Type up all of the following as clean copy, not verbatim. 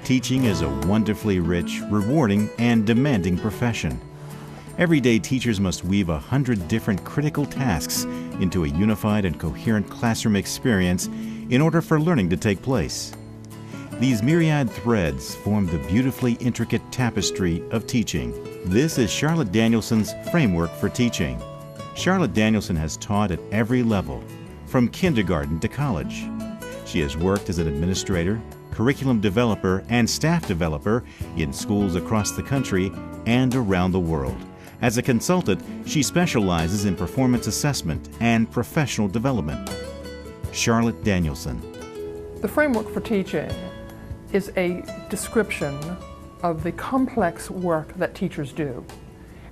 Teaching is a wonderfully rich, rewarding, and demanding profession. Every day, teachers must weave 100 different critical tasks into a unified and coherent classroom experience in order for learning to take place. These myriad threads form the beautifully intricate tapestry of teaching. This is Charlotte Danielson's framework for teaching. Charlotte Danielson has taught at every level, from kindergarten to college. She has worked as an administrator, curriculum developer, and staff developer in schools across the country and around the world. As a consultant, she specializes in performance assessment and professional development. Charlotte Danielson. The framework for teaching is a description of the complex work that teachers do.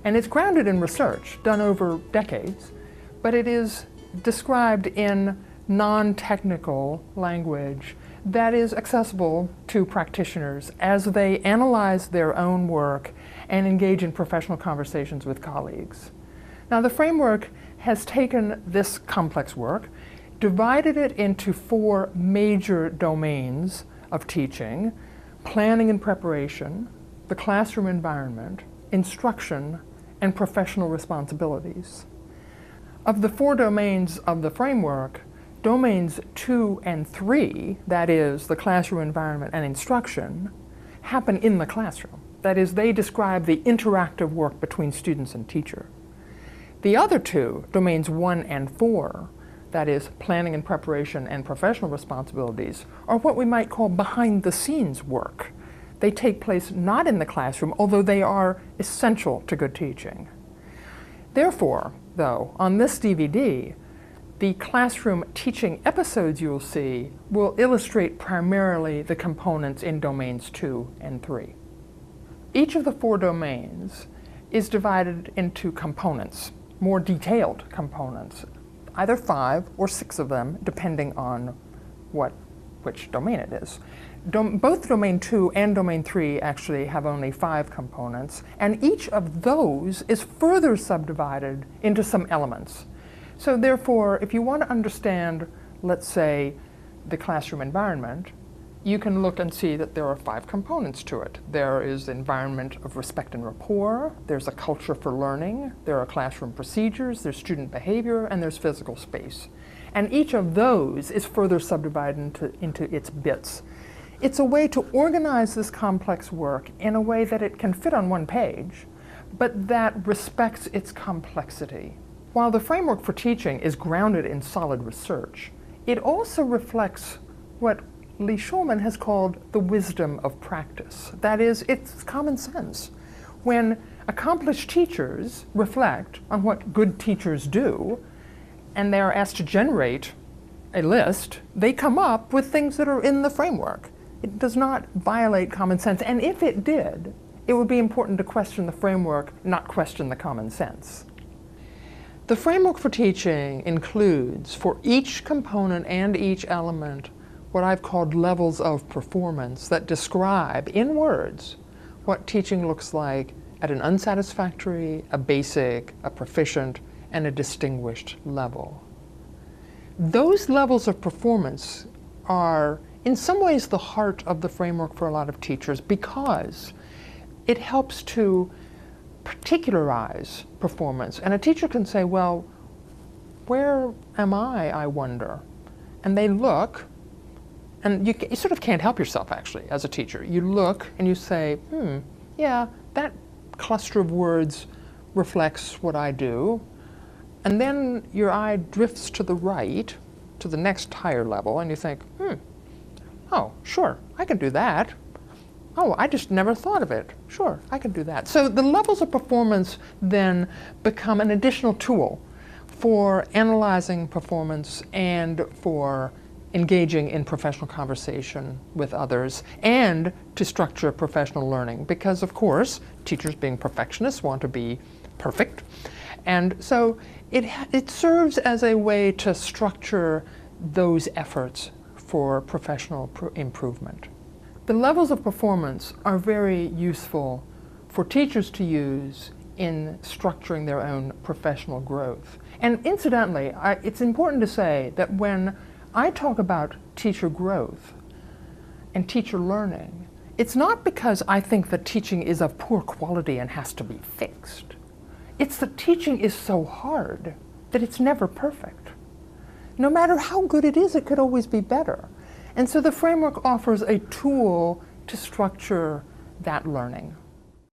And it's grounded in research done over decades, but it is described in non-technical language that is accessible to practitioners as they analyze their own work and engage in professional conversations with colleagues. Now, the framework has taken this complex work, divided it into 4 major domains of teaching: planning and preparation, the classroom environment, instruction, and professional responsibilities. Of the 4 domains of the framework, domains 2 and 3, that is, the classroom environment and instruction, happen in the classroom. That is, they describe the interactive work between students and teacher. The other 2, domains 1 and 4, that is, planning and preparation and professional responsibilities, are what we might call behind-the-scenes work. They take place not in the classroom, although they are essential to good teaching. Therefore, though, on this DVD, the classroom teaching episodes you'll see will illustrate primarily the components in domains 2 and 3. Each of the 4 domains is divided into components, more detailed components, either 5 or 6 of them, depending on which domain it is. Both domain 2 and domain 3 actually have only 5 components, and each of those is further subdivided into some elements. So therefore, if you want to understand, let's say, the classroom environment, you can look and see that there are 5 components to it. There is the environment of respect and rapport, there's a culture for learning, there are classroom procedures, there's student behavior, and there's physical space. And each of those is further subdivided into its bits. It's a way to organize this complex work in a way that it can fit on one page, but that respects its complexity. While the framework for teaching is grounded in solid research, it also reflects what Lee Shulman has called the wisdom of practice. That is, it's common sense. When accomplished teachers reflect on what good teachers do, and they are asked to generate a list, they come up with things that are in the framework. It does not violate common sense, and if it did, it would be important to question the framework, not question the common sense. The framework for teaching includes, for each component and each element, what I've called levels of performance that describe, in words, what teaching looks like at an unsatisfactory, a basic, a proficient, and a distinguished level. Those levels of performance are, in some ways, the heart of the framework for a lot of teachers because it helps to particularize performance. And a teacher can say, well, where am I wonder? And they look, and you sort of can't help yourself, actually, as a teacher. You look and you say, yeah, that cluster of words reflects what I do. And then your eye drifts to the right, to the next higher level, and you think, oh, sure, I can do that. Oh, I just never thought of it. Sure, I can do that. So the levels of performance then become an additional tool for analyzing performance and for engaging in professional conversation with others and to structure professional learning. Because, of course, teachers being perfectionists want to be perfect. And so it serves as a way to structure those efforts for professional improvement. The levels of performance are very useful for teachers to use in structuring their own professional growth. And incidentally, it's important to say that when I talk about teacher growth and teacher learning, It's not because I think that teaching is of poor quality and has to be fixed. It's that teaching is so hard that it's never perfect. No matter how good it is, it could always be better. And so the framework offers a tool to structure that learning.